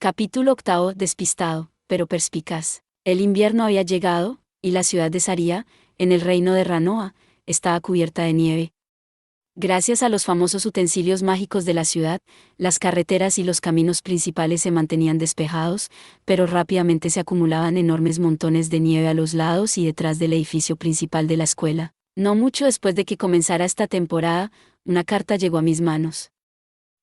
Capítulo 8. Despistado, pero perspicaz. El invierno había llegado, y la ciudad de Saria, en el reino de Ranoa, estaba cubierta de nieve. Gracias a los famosos utensilios mágicos de la ciudad, las carreteras y los caminos principales se mantenían despejados, pero rápidamente se acumulaban enormes montones de nieve a los lados y detrás del edificio principal de la escuela. No mucho después de que comenzara esta temporada, una carta llegó a mis manos.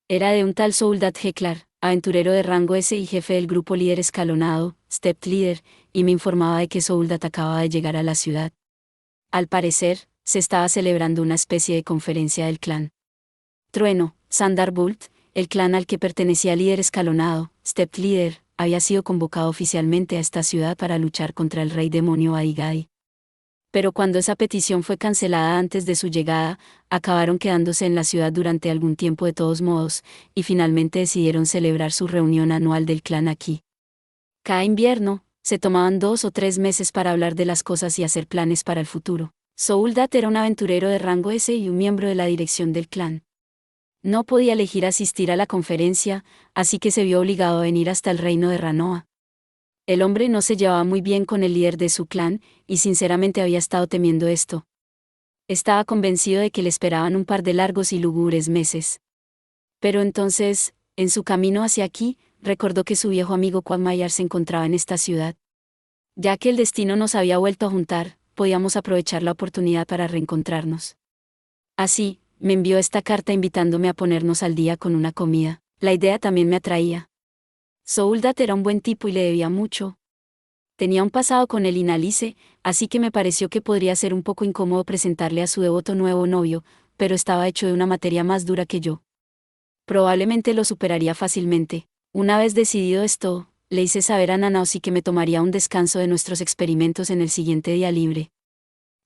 Era de un tal Souldat Heklar, aventurero de rango S y jefe del grupo líder escalonado, Step Leader, y me informaba de que Souldat acababa de llegar a la ciudad. Al parecer, se estaba celebrando una especie de conferencia del clan Trueno, Sandarbolt, el clan al que pertenecía el líder escalonado, Step Leader, había sido convocado oficialmente a esta ciudad para luchar contra el rey demonio Aigai. Pero cuando esa petición fue cancelada antes de su llegada, acabaron quedándose en la ciudad durante algún tiempo de todos modos, y finalmente decidieron celebrar su reunión anual del clan aquí. Cada invierno, se tomaban 2 o 3 meses para hablar de las cosas y hacer planes para el futuro. Souldat era un aventurero de rango S y un miembro de la dirección del clan. No podía elegir asistir a la conferencia, así que se vio obligado a venir hasta el reino de Ranoa. El hombre no se llevaba muy bien con el líder de su clan, y sinceramente había estado temiendo esto. Estaba convencido de que le esperaban un par de largos y lúgubres meses. Pero entonces, en su camino hacia aquí, recordó que su viejo amigo Quagmire se encontraba en esta ciudad. Ya que el destino nos había vuelto a juntar, podíamos aprovechar la oportunidad para reencontrarnos. Así, me envió esta carta invitándome a ponernos al día con una comida. La idea también me atraía. Souldat era un buen tipo y le debía mucho. Tenía un pasado con el Inalice, así que me pareció que podría ser un poco incómodo presentarle a su devoto nuevo novio, pero estaba hecho de una materia más dura que yo. Probablemente lo superaría fácilmente. Una vez decidido esto, le hice saber a Nanaosi que me tomaría un descanso de nuestros experimentos en el siguiente día libre.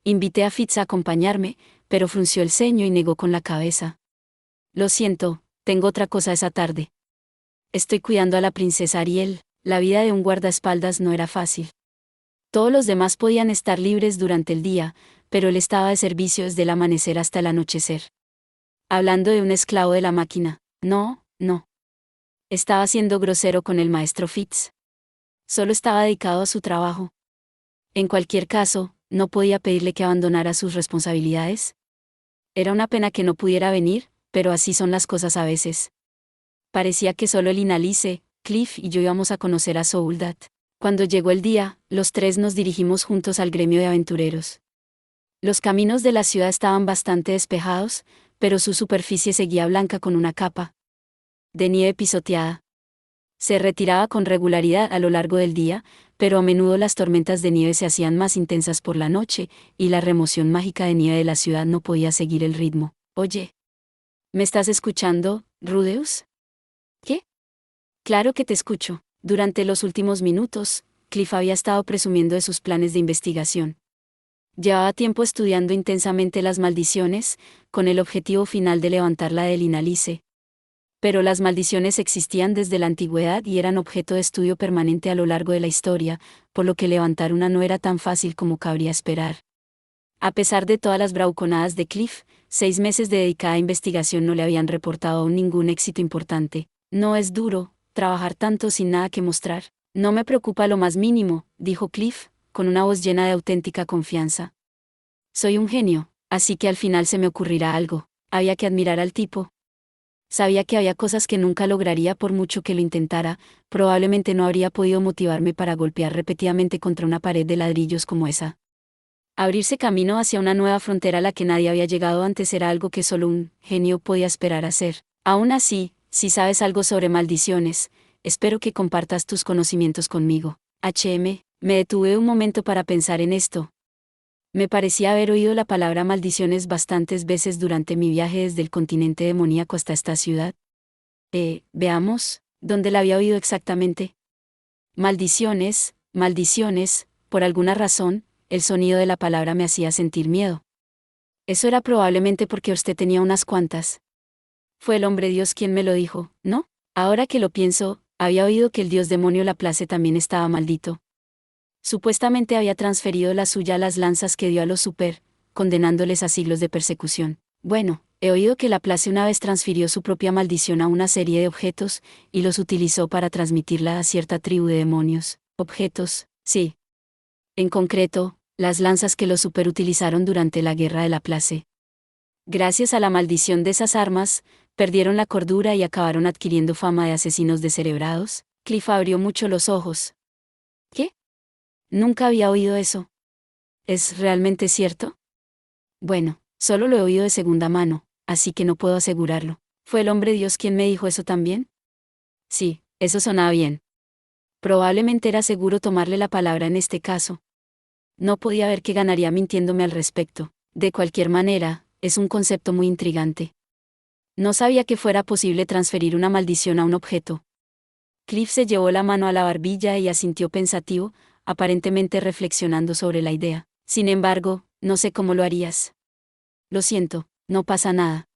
Invité a Fitz a acompañarme, pero frunció el ceño y negó con la cabeza. Lo siento, tengo otra cosa esa tarde. Estoy cuidando a la princesa Ariel. La vida de un guardaespaldas no era fácil. Todos los demás podían estar libres durante el día, pero él estaba de servicio desde el amanecer hasta el anochecer. Hablando de un esclavo de la máquina, no. Estaba siendo grosero con el maestro Fitz. Solo estaba dedicado a su trabajo. En cualquier caso, no podía pedirle que abandonara sus responsabilidades. Era una pena que no pudiera venir, pero así son las cosas a veces. Parecía que solo el Inalice, Cliff y yo íbamos a conocer a Souldat. Cuando llegó el día, los tres nos dirigimos juntos al gremio de aventureros. Los caminos de la ciudad estaban bastante despejados, pero su superficie seguía blanca con una capa de nieve pisoteada. Se retiraba con regularidad a lo largo del día, pero a menudo las tormentas de nieve se hacían más intensas por la noche, y la remoción mágica de nieve de la ciudad no podía seguir el ritmo. Oye, ¿me estás escuchando, Rudeus? ¿Qué? Claro que te escucho. Durante los últimos minutos, Cliff había estado presumiendo de sus planes de investigación. Llevaba tiempo estudiando intensamente las maldiciones, con el objetivo final de levantarla del Inalice. Pero las maldiciones existían desde la antigüedad y eran objeto de estudio permanente a lo largo de la historia, por lo que levantar una no era tan fácil como cabría esperar. A pesar de todas las bravuconadas de Cliff, 6 meses de dedicada investigación no le habían reportado aún ningún éxito importante. No es duro trabajar tanto sin nada que mostrar. No me preocupa lo más mínimo, dijo Cliff, con una voz llena de auténtica confianza. Soy un genio, así que al final se me ocurrirá algo. Había que admirar al tipo. Sabía que había cosas que nunca lograría por mucho que lo intentara, probablemente no habría podido motivarme para golpear repetidamente contra una pared de ladrillos como esa. Abrirse camino hacia una nueva frontera a la que nadie había llegado antes era algo que solo un genio podía esperar hacer. Aún así, si sabes algo sobre maldiciones, espero que compartas tus conocimientos conmigo. Me detuve un momento para pensar en esto. Me parecía haber oído la palabra maldiciones bastantes veces durante mi viaje desde el continente demoníaco hasta esta ciudad. Veamos, ¿dónde la había oído exactamente? Maldiciones, por alguna razón, el sonido de la palabra me hacía sentir miedo. Eso era probablemente porque usted tenía unas cuantas. Fue el hombre Dios quien me lo dijo, ¿no? Ahora que lo pienso, había oído que el dios demonio Laplace también estaba maldito. Supuestamente había transferido la suya a las lanzas que dio a los condenándoles a siglos de persecución. Bueno, He oído que Laplace una vez transfirió su propia maldición a una serie de objetos, y los utilizó para transmitirla a cierta tribu de demonios. Objetos, sí. En concreto, las lanzas que los superutilizaron durante la guerra de Laplace. Gracias a la maldición de esas armas, perdieron la cordura y acabaron adquiriendo fama de asesinos descerebrados. Cliff abrió mucho los ojos. ¿Qué? Nunca había oído eso. ¿Es realmente cierto? Bueno, solo lo he oído de segunda mano, así que no puedo asegurarlo. ¿Fue el hombre Dios quien me dijo eso también? Sí, eso sonaba bien. Probablemente era seguro tomarle la palabra en este caso. No podía ver qué ganaría mintiéndome al respecto. De cualquier manera, es un concepto muy intrigante. No sabía que fuera posible transferir una maldición a un objeto. Cliff se llevó la mano a la barbilla y asintió pensativo, aparentemente reflexionando sobre la idea. Sin embargo, no sé cómo lo harías. Lo siento, no pasa nada.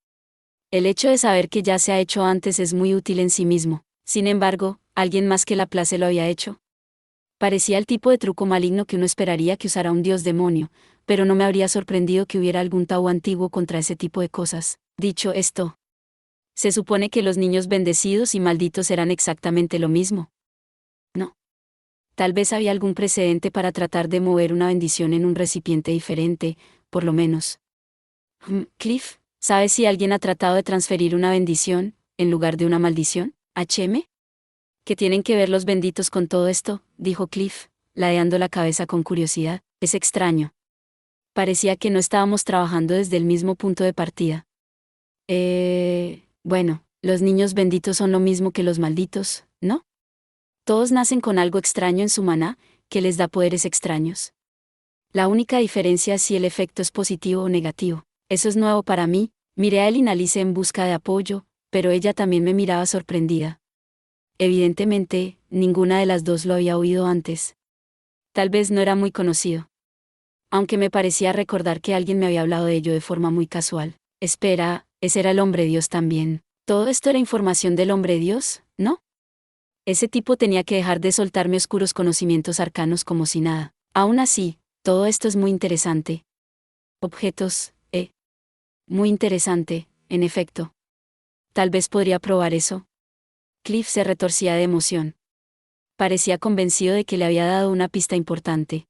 El hecho de saber que ya se ha hecho antes es muy útil en sí mismo. Sin embargo, ¿alguien más que Laplace lo había hecho? Parecía el tipo de truco maligno que uno esperaría que usara un dios demonio, pero no me habría sorprendido que hubiera algún tabú antiguo contra ese tipo de cosas. Dicho esto, ¿se supone que los niños bendecidos y malditos eran exactamente lo mismo? No. Tal vez había algún precedente para tratar de mover una bendición en un recipiente diferente, por lo menos. Cliff, ¿sabes si alguien ha tratado de transferir una bendición, en lugar de una maldición? ¿HM? ¿Qué tienen que ver los benditos con todo esto? Dijo Cliff, ladeando la cabeza con curiosidad. Es extraño. Parecía que no estábamos trabajando desde el mismo punto de partida. Bueno, los niños benditos son lo mismo que los malditos, ¿no? Todos nacen con algo extraño en su maná, que les da poderes extraños. La única diferencia es si el efecto es positivo o negativo. Eso es nuevo para mí. Miré a él y Alice en busca de apoyo, pero ella también me miraba sorprendida. Evidentemente, ninguna de las dos lo había oído antes. Tal vez no era muy conocido. Aunque me parecía recordar que alguien me había hablado de ello de forma muy casual. Espera, ese era el hombre Dios también. Todo esto era información del hombre Dios, ¿no? Ese tipo tenía que dejar de soltarme oscuros conocimientos arcanos como si nada. Aún así, todo esto es muy interesante. Objetos, muy interesante, en efecto. Tal vez podría probar eso. Cliff se retorcía de emoción. Parecía convencido de que le había dado una pista importante.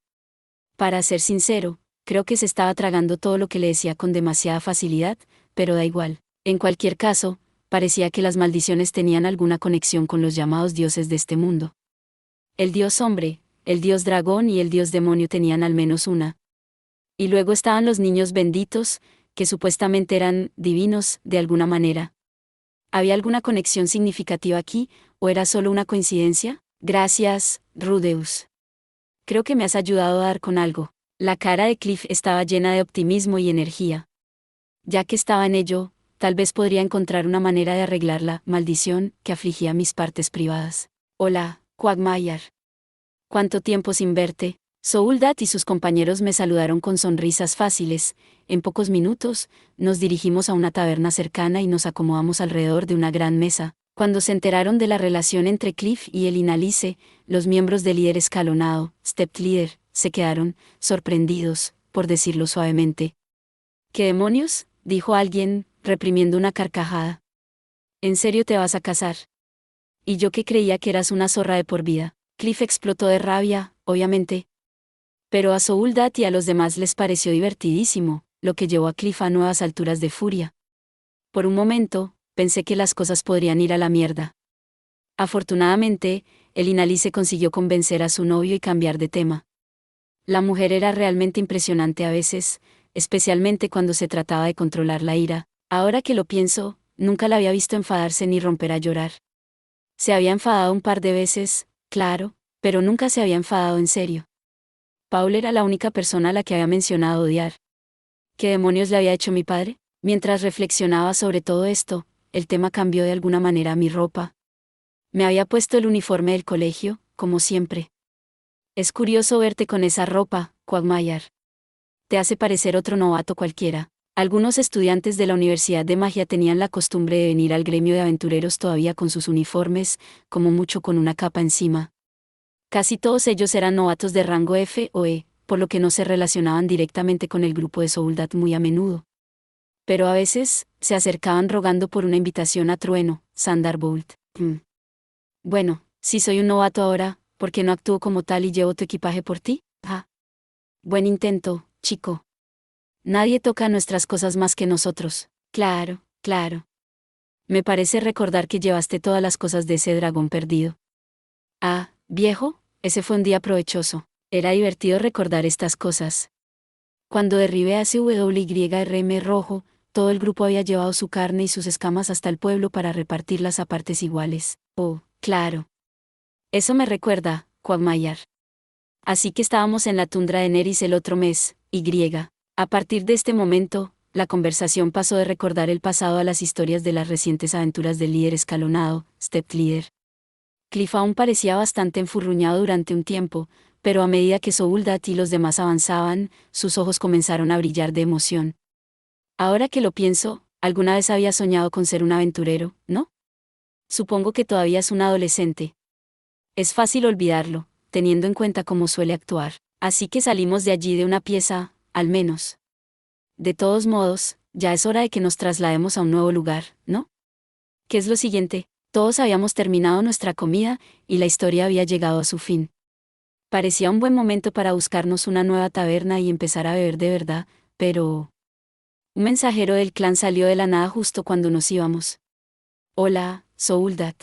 Para ser sincero, creo que se estaba tragando todo lo que le decía con demasiada facilidad, pero da igual. En cualquier caso, parecía que las maldiciones tenían alguna conexión con los llamados dioses de este mundo. El dios hombre, el dios dragón y el dios demonio tenían al menos una. Y luego estaban los niños benditos, que supuestamente eran divinos, de alguna manera. ¿Había alguna conexión significativa aquí, o era solo una coincidencia? Gracias, Rudeus. Creo que me has ayudado a dar con algo. La cara de Cliff estaba llena de optimismo y energía. Ya que estaba en ello, tal vez podría encontrar una manera de arreglar la maldición que afligía mis partes privadas. Hola, Quagmire. ¿Cuánto tiempo sin verte? Souldat y sus compañeros me saludaron con sonrisas fáciles. En pocos minutos, nos dirigimos a una taberna cercana y nos acomodamos alrededor de una gran mesa. Cuando se enteraron de la relación entre Cliff y el Inalice, los miembros del líder escalonado, Step Leader, se quedaron sorprendidos, por decirlo suavemente. ¿Qué demonios?, dijo alguien, reprimiendo una carcajada. ¿En serio te vas a casar? Y yo que creía que eras una zorra de por vida. Cliff explotó de rabia, obviamente. Pero a Souldat y a los demás les pareció divertidísimo, lo que llevó a Cliff a nuevas alturas de furia. Por un momento, pensé que las cosas podrían ir a la mierda. Afortunadamente, el Inalice consiguió convencer a su novio y cambiar de tema. La mujer era realmente impresionante a veces, especialmente cuando se trataba de controlar la ira. Ahora que lo pienso, nunca la había visto enfadarse ni romper a llorar. Se había enfadado un par de veces, claro, pero nunca se había enfadado en serio. Paul era la única persona a la que había mencionado odiar. ¿Qué demonios le había hecho mi padre? Mientras reflexionaba sobre todo esto, el tema cambió de alguna manera a mi ropa. Me había puesto el uniforme del colegio, como siempre. Es curioso verte con esa ropa, Quagmire. Te hace parecer otro novato cualquiera. Algunos estudiantes de la Universidad de Magia tenían la costumbre de venir al gremio de aventureros todavía con sus uniformes, como mucho con una capa encima. Casi todos ellos eran novatos de rango F o E, por lo que no se relacionaban directamente con el grupo de Souldat muy a menudo. Pero a veces, se acercaban rogando por una invitación a Trueno, Thunderbolt. Bueno, si soy un novato ahora, ¿por qué no actúo como tal y llevo tu equipaje por ti? Ah. Buen intento, chico. Nadie toca nuestras cosas más que nosotros. Claro, claro. Me parece recordar que llevaste todas las cosas de ese dragón perdido. Ah, viejo, ese fue un día provechoso. Era divertido recordar estas cosas. Cuando derribé a SWYRM rojo, todo el grupo había llevado su carne y sus escamas hasta el pueblo para repartirlas a partes iguales. Oh, claro. Eso me recuerda, Quagmire. Así que estábamos en la tundra de Neris el otro mes, Y. A partir de este momento, la conversación pasó de recordar el pasado a las historias de las recientes aventuras del líder escalonado, Step Leader. Cliff aún parecía bastante enfurruñado durante un tiempo, pero a medida que Souldat y los demás avanzaban, sus ojos comenzaron a brillar de emoción. Ahora que lo pienso, alguna vez había soñado con ser un aventurero, ¿no? Supongo que todavía es un adolescente. Es fácil olvidarlo, teniendo en cuenta cómo suele actuar. Así que salimos de allí de una pieza, al menos. De todos modos, ya es hora de que nos traslademos a un nuevo lugar, ¿no? ¿Qué es lo siguiente? Todos habíamos terminado nuestra comida, y la historia había llegado a su fin. Parecía un buen momento para buscarnos una nueva taberna y empezar a beber de verdad, pero... Un mensajero del clan salió de la nada justo cuando nos íbamos. Hola, Souldat.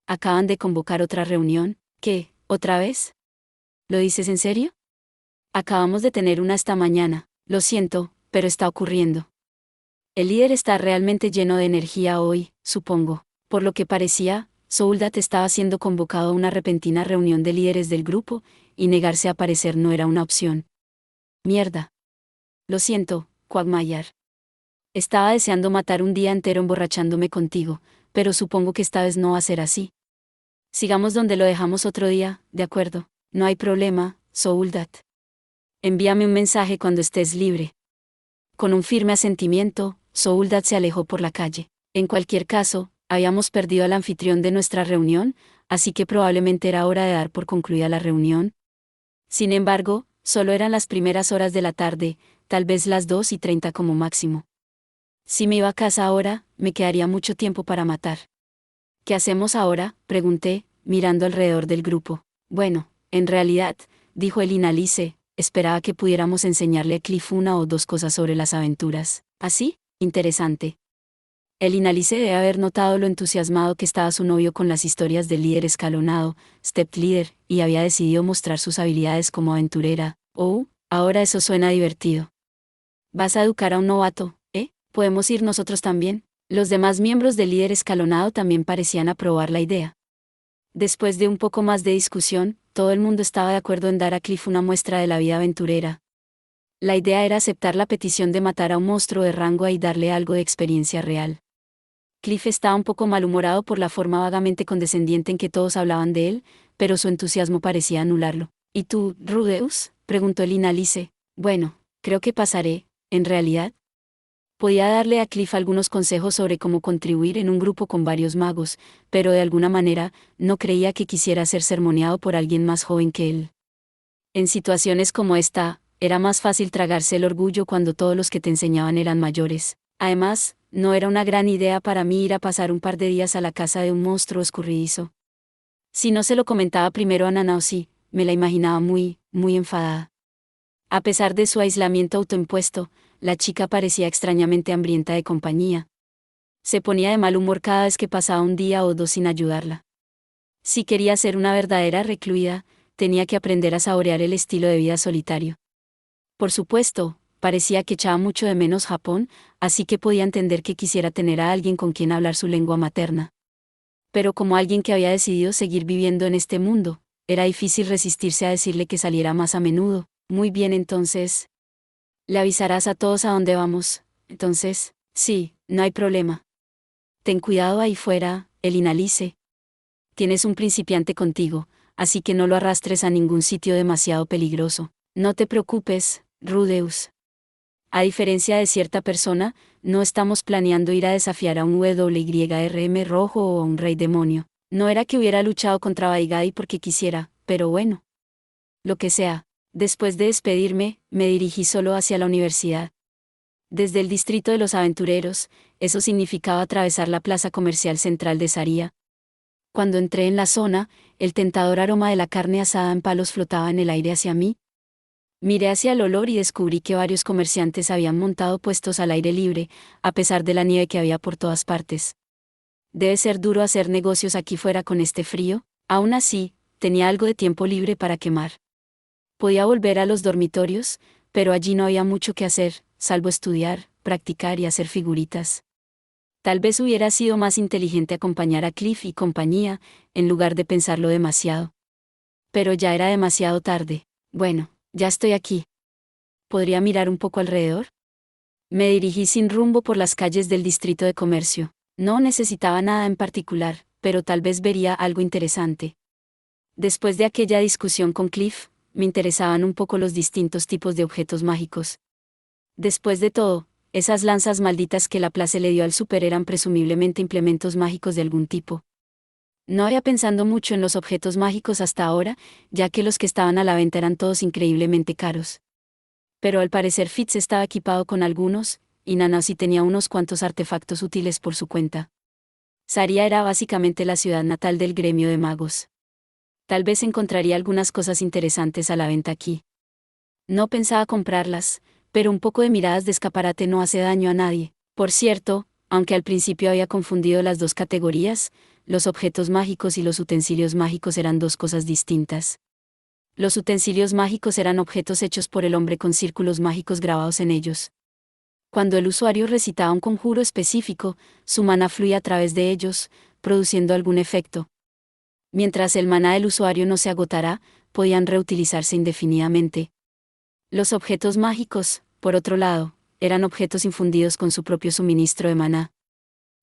Acaban de convocar otra reunión. ¿Qué? ¿Otra vez? ¿Lo dices en serio? Acabamos de tener una esta mañana. Lo siento, pero está ocurriendo. El líder está realmente lleno de energía hoy, supongo. Por lo que parecía, Souldat estaba siendo convocado a una repentina reunión de líderes del grupo, y negarse a aparecer no era una opción. Mierda. Lo siento, Quagmire. Estaba deseando matar un día entero emborrachándome contigo, pero supongo que esta vez no va a ser así. Sigamos donde lo dejamos otro día, ¿de acuerdo? No hay problema, Souldat. Envíame un mensaje cuando estés libre. Con un firme asentimiento, Souldat se alejó por la calle. En cualquier caso, habíamos perdido al anfitrión de nuestra reunión, así que probablemente era hora de dar por concluida la reunión. Sin embargo, solo eran las primeras horas de la tarde, tal vez las 2:30 como máximo. Si me iba a casa ahora, me quedaría mucho tiempo para matar. ¿Qué hacemos ahora?, pregunté, mirando alrededor del grupo. Bueno, en realidad, dijo el Inalice, esperaba que pudiéramos enseñarle a Cliff una o dos cosas sobre las aventuras. ¿Así? Interesante. El Inalice debe haber notado lo entusiasmado que estaba su novio con las historias del líder escalonado, Step Leader, y había decidido mostrar sus habilidades como aventurera. Oh, ahora eso suena divertido. ¿Vas a educar a un novato, eh? ¿Podemos ir nosotros también? Los demás miembros del líder escalonado también parecían aprobar la idea. Después de un poco más de discusión, todo el mundo estaba de acuerdo en dar a Cliff una muestra de la vida aventurera. La idea era aceptar la petición de matar a un monstruo de rango y darle algo de experiencia real. Cliff estaba un poco malhumorado por la forma vagamente condescendiente en que todos hablaban de él, pero su entusiasmo parecía anularlo. ¿Y tú, Rudeus?, preguntó el Inalice. Bueno, creo que pasaré, en realidad. Podía darle a Cliff algunos consejos sobre cómo contribuir en un grupo con varios magos, pero de alguna manera, no creía que quisiera ser sermoneado por alguien más joven que él. En situaciones como esta, era más fácil tragarse el orgullo cuando todos los que te enseñaban eran mayores. Además, no era una gran idea para mí ir a pasar un par de días a la casa de un monstruo escurridizo. Si no se lo comentaba primero a Nanaosi, me la imaginaba muy, muy enfadada. A pesar de su aislamiento autoimpuesto, la chica parecía extrañamente hambrienta de compañía. Se ponía de mal humor cada vez que pasaba un día o dos sin ayudarla. Si quería ser una verdadera recluida, tenía que aprender a saborear el estilo de vida solitario. Por supuesto, parecía que echaba mucho de menos Japón, así que podía entender que quisiera tener a alguien con quien hablar su lengua materna. Pero como alguien que había decidido seguir viviendo en este mundo, era difícil resistirse a decirle que saliera más a menudo. Muy bien, entonces. Le avisarás a todos a dónde vamos. Entonces, sí, no hay problema. Ten cuidado ahí fuera, el Inalice. Tienes un principiante contigo, así que no lo arrastres a ningún sitio demasiado peligroso. No te preocupes, Rudeus. A diferencia de cierta persona, no estamos planeando ir a desafiar a un WYRM rojo o a un rey demonio. No era que hubiera luchado contra Baigadi porque quisiera, pero bueno. Lo que sea. Después de despedirme, me dirigí solo hacia la universidad. Desde el distrito de los aventureros, eso significaba atravesar la plaza comercial central de Saría. Cuando entré en la zona, el tentador aroma de la carne asada en palos flotaba en el aire hacia mí. Miré hacia el olor y descubrí que varios comerciantes habían montado puestos al aire libre, a pesar de la nieve que había por todas partes. Debe ser duro hacer negocios aquí fuera con este frío. Aún así, tenía algo de tiempo libre para quemar. Podía volver a los dormitorios, pero allí no había mucho que hacer, salvo estudiar, practicar y hacer figuritas. Tal vez hubiera sido más inteligente acompañar a Cliff y compañía, en lugar de pensarlo demasiado. Pero ya era demasiado tarde. Bueno, ya estoy aquí. ¿Podría mirar un poco alrededor? Me dirigí sin rumbo por las calles del distrito de comercio. No necesitaba nada en particular, pero tal vez vería algo interesante. Después de aquella discusión con Cliff, me interesaban un poco los distintos tipos de objetos mágicos. Después de todo, esas lanzas malditas que la Place le dio al super eran presumiblemente implementos mágicos de algún tipo. No había pensado mucho en los objetos mágicos hasta ahora, ya que los que estaban a la venta eran todos increíblemente caros. Pero al parecer Fitz estaba equipado con algunos, y Nana sí tenía unos cuantos artefactos útiles por su cuenta. Saria era básicamente la ciudad natal del gremio de magos. Tal vez encontraría algunas cosas interesantes a la venta aquí. No pensaba comprarlas, pero un poco de miradas de escaparate no hace daño a nadie. Por cierto, aunque al principio había confundido las dos categorías, los objetos mágicos y los utensilios mágicos eran dos cosas distintas. Los utensilios mágicos eran objetos hechos por el hombre con círculos mágicos grabados en ellos. Cuando el usuario recitaba un conjuro específico, su maná fluía a través de ellos, produciendo algún efecto. Mientras el maná del usuario no se agotara, podían reutilizarse indefinidamente. Los objetos mágicos, por otro lado, eran objetos infundidos con su propio suministro de maná.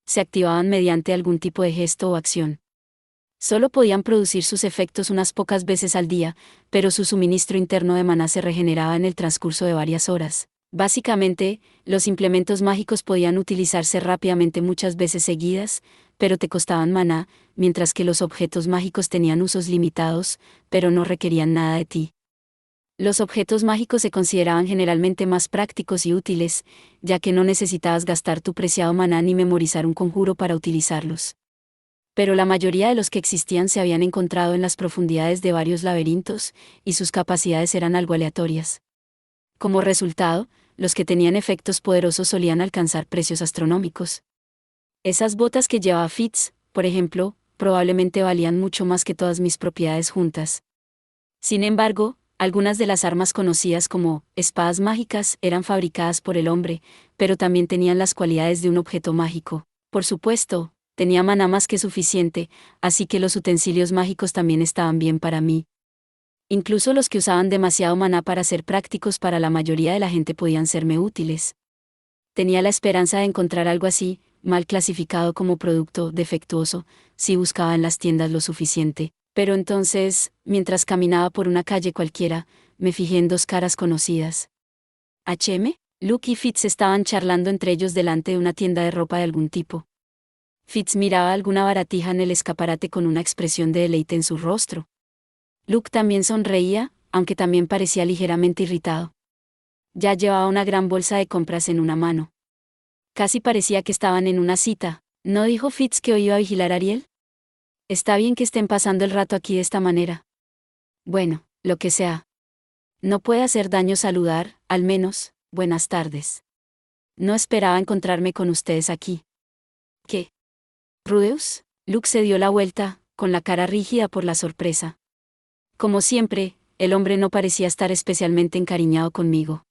Se activaban mediante algún tipo de gesto o acción. Solo podían producir sus efectos unas pocas veces al día, pero su suministro interno de maná se regeneraba en el transcurso de varias horas. Básicamente, los implementos mágicos podían utilizarse rápidamente muchas veces seguidas, pero te costaban maná, mientras que los objetos mágicos tenían usos limitados, pero no requerían nada de ti. Los objetos mágicos se consideraban generalmente más prácticos y útiles, ya que no necesitabas gastar tu preciado maná ni memorizar un conjuro para utilizarlos. Pero la mayoría de los que existían se habían encontrado en las profundidades de varios laberintos, y sus capacidades eran algo aleatorias. Como resultado, los que tenían efectos poderosos solían alcanzar precios astronómicos. Esas botas que llevaba Fitz, por ejemplo, probablemente valían mucho más que todas mis propiedades juntas. Sin embargo, algunas de las armas conocidas como espadas mágicas eran fabricadas por el hombre, pero también tenían las cualidades de un objeto mágico. Por supuesto, tenía maná más que suficiente, así que los utensilios mágicos también estaban bien para mí. Incluso los que usaban demasiado maná para ser prácticos para la mayoría de la gente podían serme útiles. Tenía la esperanza de encontrar algo así, mal clasificado como producto defectuoso, si buscaba en las tiendas lo suficiente. Pero entonces, mientras caminaba por una calle cualquiera, me fijé en dos caras conocidas. ¿H.M.? Luke y Fitz estaban charlando entre ellos delante de una tienda de ropa de algún tipo. Fitz miraba alguna baratija en el escaparate con una expresión de deleite en su rostro. Luke también sonreía, aunque también parecía ligeramente irritado. Ya llevaba una gran bolsa de compras en una mano. Casi parecía que estaban en una cita. ¿No dijo Fitz que hoy iba a vigilar a Ariel? Está bien que estén pasando el rato aquí de esta manera. Bueno, lo que sea. No puede hacer daño saludar, al menos, buenas tardes. No esperaba encontrarme con ustedes aquí. ¿Qué? ¿Rudeus? Luke se dio la vuelta, con la cara rígida por la sorpresa. Como siempre, el hombre no parecía estar especialmente encariñado conmigo.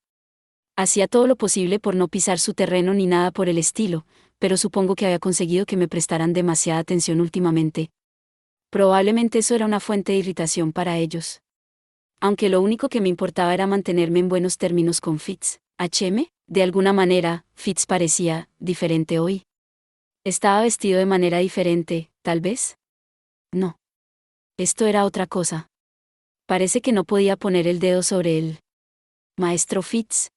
Hacía todo lo posible por no pisar su terreno ni nada por el estilo, pero supongo que había conseguido que me prestaran demasiada atención últimamente. Probablemente eso era una fuente de irritación para ellos. Aunque lo único que me importaba era mantenerme en buenos términos con Fitz. ¿H.M.? De alguna manera, Fitz parecía diferente hoy. ¿Estaba vestido de manera diferente, tal vez? No. Esto era otra cosa. Parece que no podía poner el dedo sobre él. Maestro Fitz.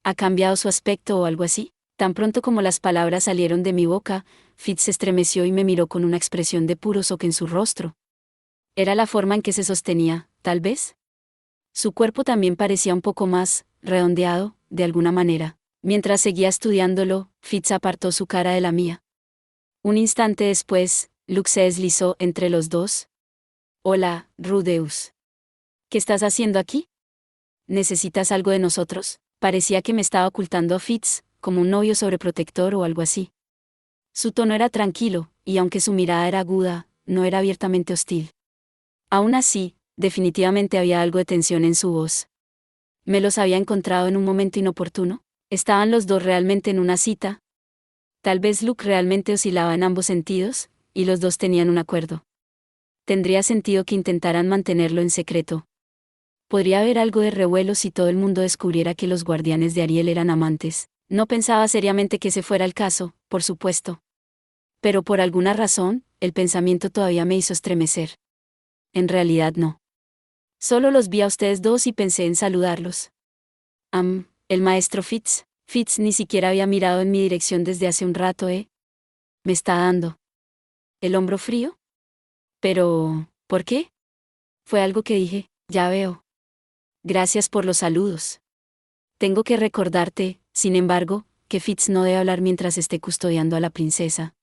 ¿Ha cambiado su aspecto o algo así? Tan pronto como las palabras salieron de mi boca, Fitz se estremeció y me miró con una expresión de puro shock en su rostro. Era la forma en que se sostenía, tal vez. Su cuerpo también parecía un poco más redondeado, de alguna manera. Mientras seguía estudiándolo, Fitz apartó su cara de la mía. Un instante después, Luke se deslizó entre los dos. Hola, Rudeus. ¿Qué estás haciendo aquí? ¿Necesitas algo de nosotros? Parecía que me estaba ocultando a Fitz, como un novio sobreprotector o algo así. Su tono era tranquilo, y aunque su mirada era aguda, no era abiertamente hostil. Aún así, definitivamente había algo de tensión en su voz. ¿Me los había encontrado en un momento inoportuno? ¿Estaban los dos realmente en una cita? Tal vez Luke realmente oscilaba en ambos sentidos, y los dos tenían un acuerdo. Tendría sentido que intentaran mantenerlo en secreto. Podría haber algo de revuelo si todo el mundo descubriera que los guardianes de Ariel eran amantes. No pensaba seriamente que ese fuera el caso, por supuesto. Pero por alguna razón, el pensamiento todavía me hizo estremecer. En realidad no. Solo los vi a ustedes dos y pensé en saludarlos. El maestro Fitz. Fitz ni siquiera había mirado en mi dirección desde hace un rato, ¿eh? Me está dando el hombro frío. Pero, ¿por qué? Fue algo que dije, ya veo. Gracias por los saludos. Tengo que recordarte, sin embargo, que Fitz no debe hablar mientras esté custodiando a la princesa.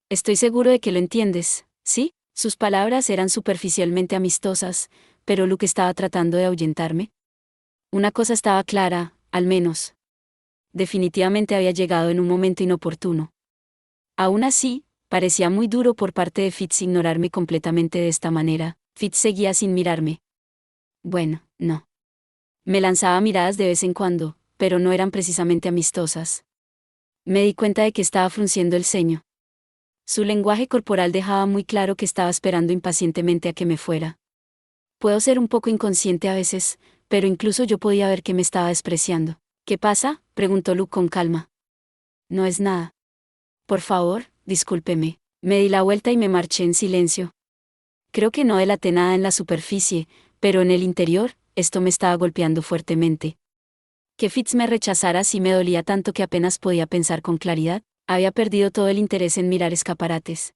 Estoy seguro de que lo entiendes, ¿sí? Sus palabras eran superficialmente amistosas, pero Luke estaba tratando de ahuyentarme. Una cosa estaba clara, al menos. Definitivamente había llegado en un momento inoportuno. Aún así, parecía muy duro por parte de Fitz ignorarme completamente de esta manera. Fitz seguía sin mirarme. Bueno, no. Me lanzaba miradas de vez en cuando, pero no eran precisamente amistosas. Me di cuenta de que estaba frunciendo el ceño. Su lenguaje corporal dejaba muy claro que estaba esperando impacientemente a que me fuera. Puedo ser un poco inconsciente a veces, pero incluso yo podía ver que me estaba despreciando. ¿Qué pasa?, preguntó Luke con calma. No es nada. Por favor, discúlpeme. Me di la vuelta y me marché en silencio. Creo que no delaté nada en la superficie, pero en el interior, esto me estaba golpeando fuertemente. Que Fitz me rechazara sí me dolía tanto que apenas podía pensar con claridad. Había perdido todo el interés en mirar escaparates.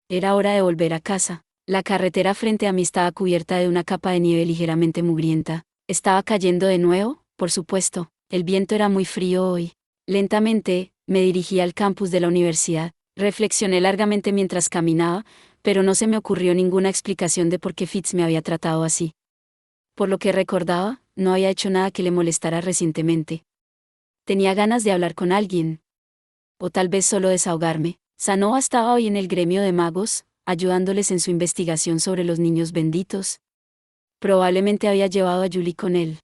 Era hora de volver a casa. La carretera frente a mí estaba cubierta de una capa de nieve ligeramente mugrienta. Estaba cayendo de nuevo, por supuesto. El viento era muy frío hoy. Lentamente, me dirigí al campus de la universidad. Reflexioné largamente mientras caminaba, pero no se me ocurrió ninguna explicación de por qué Fitz me había tratado así. Por lo que recordaba, no había hecho nada que le molestara recientemente. Tenía ganas de hablar con alguien. O tal vez solo desahogarme. Sanova estaba hoy en el gremio de magos, ayudándoles en su investigación sobre los niños benditos. Probablemente había llevado a Julie con él.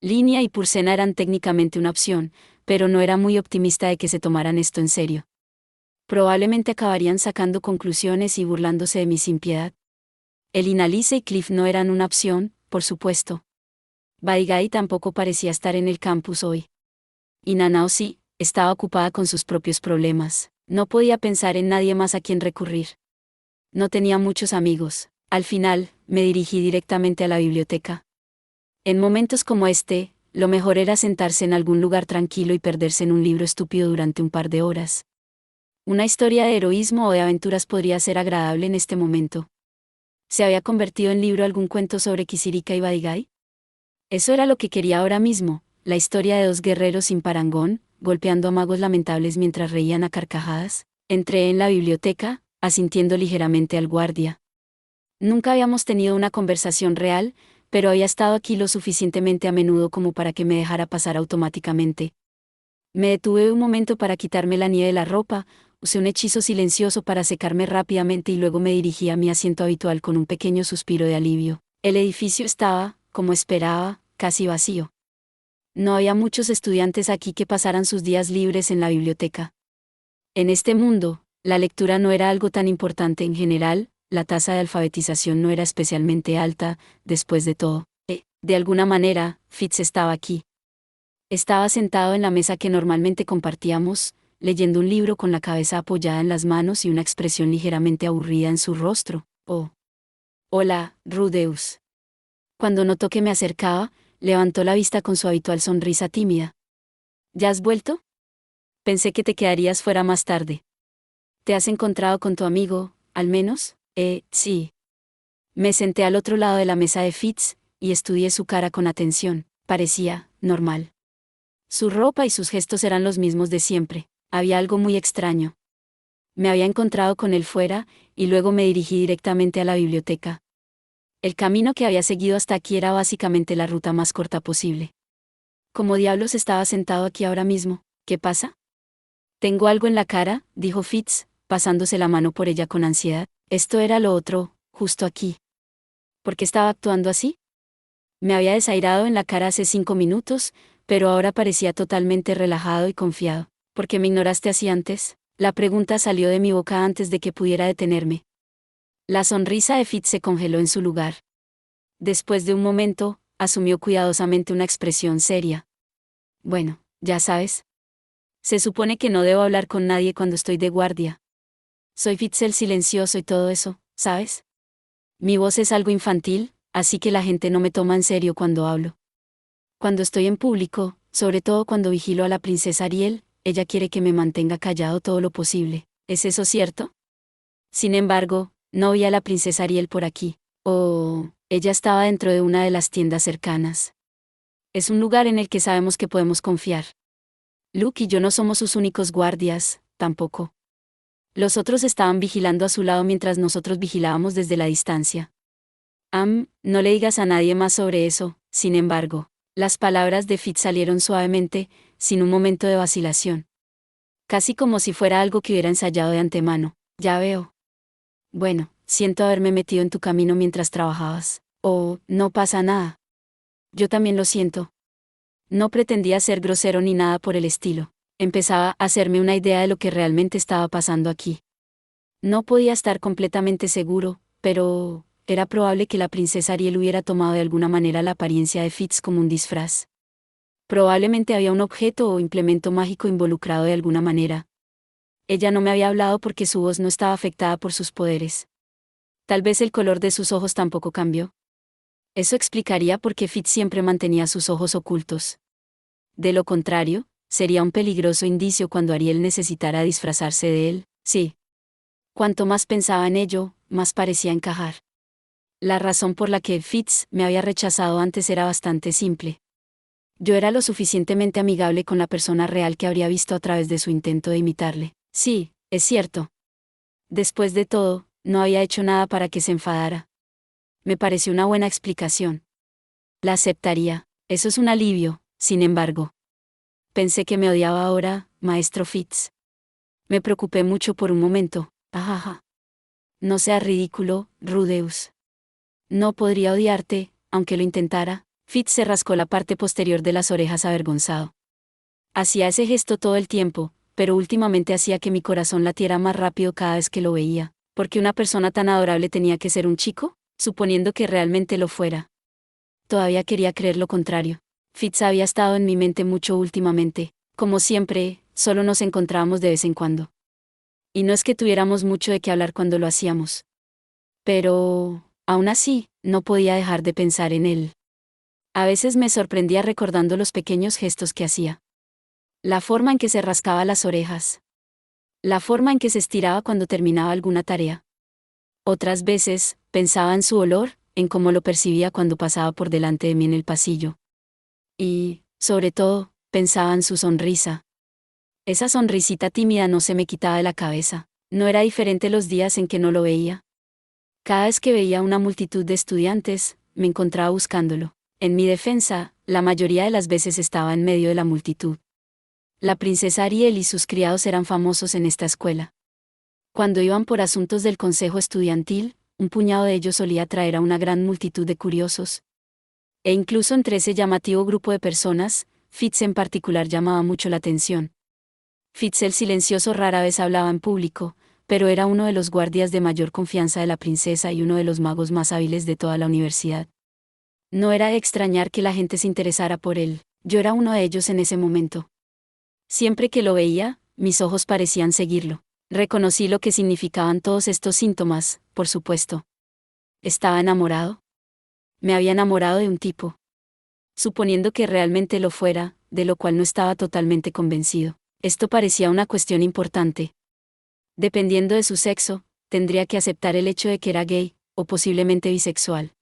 Linia y Purcena eran técnicamente una opción, pero no era muy optimista de que se tomaran esto en serio. Probablemente acabarían sacando conclusiones y burlándose de mi sin piedad. Elinalice y Cliff no eran una opción, por supuesto. Baigai tampoco parecía estar en el campus hoy. Y Nanao sí, estaba ocupada con sus propios problemas. No podía pensar en nadie más a quien recurrir. No tenía muchos amigos. Al final, me dirigí directamente a la biblioteca. En momentos como este, lo mejor era sentarse en algún lugar tranquilo y perderse en un libro estúpido durante un par de horas. Una historia de heroísmo o de aventuras podría ser agradable en este momento. ¿Se había convertido en libro algún cuento sobre Kisirika y Baigai? Eso era lo que quería ahora mismo, la historia de dos guerreros sin parangón, golpeando a magos lamentables mientras reían a carcajadas. Entré en la biblioteca, asintiendo ligeramente al guardia. Nunca habíamos tenido una conversación real, pero había estado aquí lo suficientemente a menudo como para que me dejara pasar automáticamente. Me detuve un momento para quitarme la nieve de la ropa, usé un hechizo silencioso para secarme rápidamente y luego me dirigí a mi asiento habitual con un pequeño suspiro de alivio. El edificio estaba, como esperaba, casi vacío. No había muchos estudiantes aquí que pasaran sus días libres en la biblioteca. En este mundo, la lectura no era algo tan importante en general, la tasa de alfabetización no era especialmente alta, después de todo. De alguna manera, Fitz estaba aquí. Estaba sentado en la mesa que normalmente compartíamos, leyendo un libro con la cabeza apoyada en las manos y una expresión ligeramente aburrida en su rostro. Oh. Hola, Rudeus. Cuando notó que me acercaba, levantó la vista con su habitual sonrisa tímida. ¿Ya has vuelto? Pensé que te quedarías fuera más tarde. ¿Te has encontrado con tu amigo, al menos? Sí. Me senté al otro lado de la mesa de Fitz, y estudié su cara con atención. Parecía normal. Su ropa y sus gestos eran los mismos de siempre. Había algo muy extraño. Me había encontrado con él fuera, y luego me dirigí directamente a la biblioteca. El camino que había seguido hasta aquí era básicamente la ruta más corta posible. ¿Cómo diablos estaba sentado aquí ahora mismo? ¿Qué pasa? Tengo algo en la cara, dijo Fitz, pasándose la mano por ella con ansiedad. Esto era lo otro, justo aquí. ¿Por qué estaba actuando así? Me había desairado en la cara hace 5 minutos, pero ahora parecía totalmente relajado y confiado. ¿Por qué me ignoraste así antes? La pregunta salió de mi boca antes de que pudiera detenerme. La sonrisa de Fitz se congeló en su lugar. Después de un momento, asumió cuidadosamente una expresión seria. Bueno, ya sabes. Se supone que no debo hablar con nadie cuando estoy de guardia. Soy Fitz el silencioso y todo eso, ¿sabes? Mi voz es algo infantil, así que la gente no me toma en serio cuando hablo. Cuando estoy en público, sobre todo cuando vigilo a la princesa Ariel, ella quiere que me mantenga callado todo lo posible. ¿Es eso cierto? Sin embargo, no vi a la princesa Ariel por aquí. Oh, ella estaba dentro de una de las tiendas cercanas. Es un lugar en el que sabemos que podemos confiar. Luke y yo no somos sus únicos guardias, tampoco. Los otros estaban vigilando a su lado mientras nosotros vigilábamos desde la distancia. No le digas a nadie más sobre eso, sin embargo. Las palabras de Fitz salieron suavemente, sin un momento de vacilación. Casi como si fuera algo que hubiera ensayado de antemano. Ya veo. Bueno, siento haberme metido en tu camino mientras trabajabas. Oh, no pasa nada. Yo también lo siento. No pretendía ser grosero ni nada por el estilo. Empezaba a hacerme una idea de lo que realmente estaba pasando aquí. No podía estar completamente seguro, pero era probable que la princesa Ariel hubiera tomado de alguna manera la apariencia de Fitz como un disfraz. Probablemente había un objeto o implemento mágico involucrado de alguna manera. Ella no me había hablado porque su voz no estaba afectada por sus poderes. Tal vez el color de sus ojos tampoco cambió. Eso explicaría por qué Fitz siempre mantenía sus ojos ocultos. De lo contrario, sería un peligroso indicio cuando Ariel necesitara disfrazarse de él, sí. Cuanto más pensaba en ello, más parecía encajar. La razón por la que Fitz me había rechazado antes era bastante simple. Yo era lo suficientemente amigable con la persona real que habría visto a través de su intento de imitarle. Sí, es cierto. Después de todo, no había hecho nada para que se enfadara. Me pareció una buena explicación. La aceptaría. Eso es un alivio, sin embargo. Pensé que me odiaba ahora, maestro Fitz. Me preocupé mucho por un momento. Ajaja. No sea ridículo, Rudeus. No podría odiarte, aunque lo intentara. Fitz se rascó la parte posterior de las orejas avergonzado. Hacía ese gesto todo el tiempo, pero últimamente hacía que mi corazón latiera más rápido cada vez que lo veía. ¿Porque una persona tan adorable tenía que ser un chico? Suponiendo que realmente lo fuera. Todavía quería creer lo contrario. Fitz había estado en mi mente mucho últimamente. Como siempre, solo nos encontrábamos de vez en cuando. Y no es que tuviéramos mucho de qué hablar cuando lo hacíamos. Pero, aún así, no podía dejar de pensar en él. A veces me sorprendía recordando los pequeños gestos que hacía. La forma en que se rascaba las orejas. La forma en que se estiraba cuando terminaba alguna tarea. Otras veces, pensaba en su olor, en cómo lo percibía cuando pasaba por delante de mí en el pasillo. Y, sobre todo, pensaba en su sonrisa. Esa sonrisita tímida no se me quitaba de la cabeza. No era diferente los días en que no lo veía. Cada vez que veía una multitud de estudiantes, me encontraba buscándolo. En mi defensa, la mayoría de las veces estaba en medio de la multitud. La princesa Ariel y sus criados eran famosos en esta escuela. Cuando iban por asuntos del consejo estudiantil, un puñado de ellos solía atraer a una gran multitud de curiosos. E incluso entre ese llamativo grupo de personas, Fitz en particular llamaba mucho la atención. Fitz el silencioso rara vez hablaba en público, pero era uno de los guardias de mayor confianza de la princesa y uno de los magos más hábiles de toda la universidad. No era de extrañar que la gente se interesara por él, yo era uno de ellos en ese momento. Siempre que lo veía, mis ojos parecían seguirlo. Reconocí lo que significaban todos estos síntomas, por supuesto. ¿Estaba enamorado? Me había enamorado de un tipo. Suponiendo que realmente lo fuera, de lo cual no estaba totalmente convencido. Esto parecía una cuestión importante. Dependiendo de su sexo, tendría que aceptar el hecho de que era gay, o posiblemente bisexual.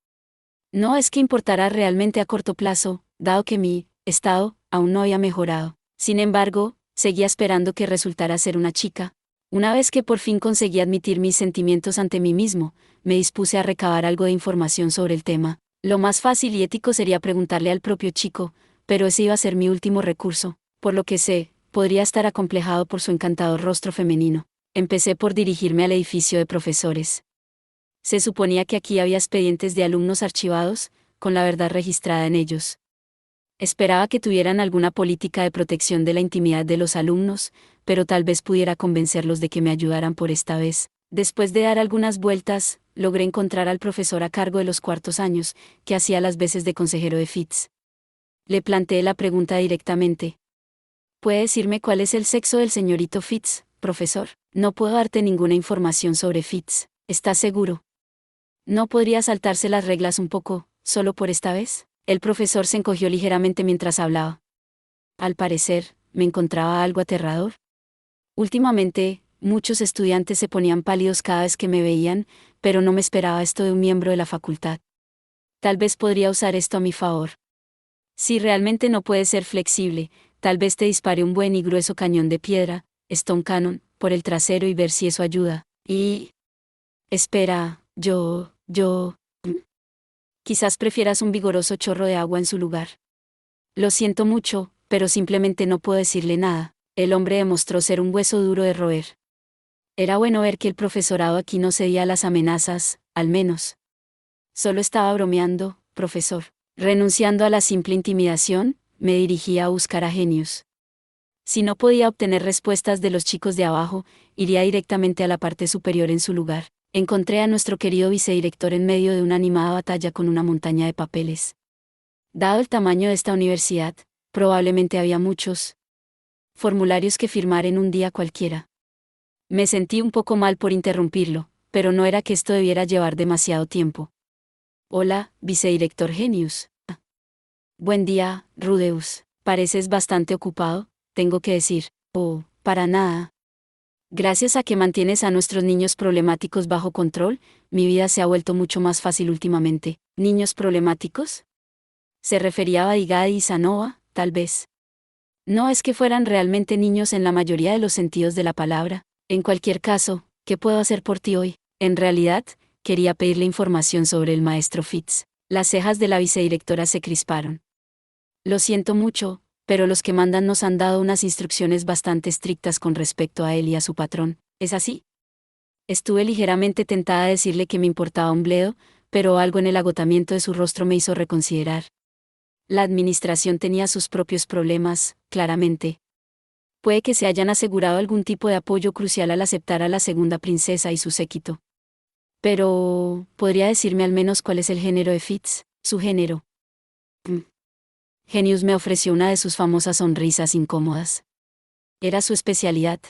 No es que importara realmente a corto plazo, dado que mi estado aún no había mejorado. Sin embargo, seguía esperando que resultara ser una chica. Una vez que por fin conseguí admitir mis sentimientos ante mí mismo, me dispuse a recabar algo de información sobre el tema. Lo más fácil y ético sería preguntarle al propio chico, pero ese iba a ser mi último recurso. Por lo que sé, podría estar acomplejado por su encantador rostro femenino. Empecé por dirigirme al edificio de profesores. Se suponía que aquí había expedientes de alumnos archivados, con la verdad registrada en ellos. Esperaba que tuvieran alguna política de protección de la intimidad de los alumnos, pero tal vez pudiera convencerlos de que me ayudaran por esta vez. Después de dar algunas vueltas, logré encontrar al profesor a cargo de los cuartos años, que hacía las veces de consejero de Fitz. Le planteé la pregunta directamente. ¿Puede decirme cuál es el sexo del señorito Fitz, profesor? No puedo darte ninguna información sobre Fitz. ¿Estás seguro? ¿No podría saltarse las reglas un poco, solo por esta vez? El profesor se encogió ligeramente mientras hablaba. Al parecer, me encontraba algo aterrador. Últimamente, muchos estudiantes se ponían pálidos cada vez que me veían, pero no me esperaba esto de un miembro de la facultad. Tal vez podría usar esto a mi favor. Si realmente no puedes ser flexible, tal vez te dispare un buen y grueso cañón de piedra, Stone Cannon, por el trasero y ver si eso ayuda. Y... Espera, Quizás prefieras un vigoroso chorro de agua en su lugar. Lo siento mucho, pero simplemente no puedo decirle nada. El hombre demostró ser un hueso duro de roer. Era bueno ver que el profesorado aquí no cedía a las amenazas, al menos. Solo estaba bromeando, profesor. Renunciando a la simple intimidación, me dirigía a buscar a Genius. Si no podía obtener respuestas de los chicos de abajo, iría directamente a la parte superior en su lugar. Encontré a nuestro querido vicedirector en medio de una animada batalla con una montaña de papeles. Dado el tamaño de esta universidad, probablemente había muchos formularios que firmar en un día cualquiera. Me sentí un poco mal por interrumpirlo, pero no era que esto debiera llevar demasiado tiempo. Hola, vicedirector Genius. Buen día, Rudeus. Pareces bastante ocupado, tengo que decir. Oh, para nada. Gracias a que mantienes a nuestros niños problemáticos bajo control, mi vida se ha vuelto mucho más fácil últimamente. ¿Niños problemáticos? ¿Se refería a Badigadi y Sanova, tal vez? No es que fueran realmente niños en la mayoría de los sentidos de la palabra. En cualquier caso, ¿qué puedo hacer por ti hoy? En realidad, quería pedirle información sobre el maestro Fitz. Las cejas de la vicedirectora se crisparon. Lo siento mucho, pero los que mandan nos han dado unas instrucciones bastante estrictas con respecto a él y a su patrón. ¿Es así? Estuve ligeramente tentada a decirle que me importaba un bledo, pero algo en el agotamiento de su rostro me hizo reconsiderar. La administración tenía sus propios problemas, claramente. Puede que se hayan asegurado algún tipo de apoyo crucial al aceptar a la segunda princesa y su séquito. Pero, ¿podría decirme al menos cuál es el género de Fitz? Su género. Genius me ofreció una de sus famosas sonrisas incómodas. Era su especialidad.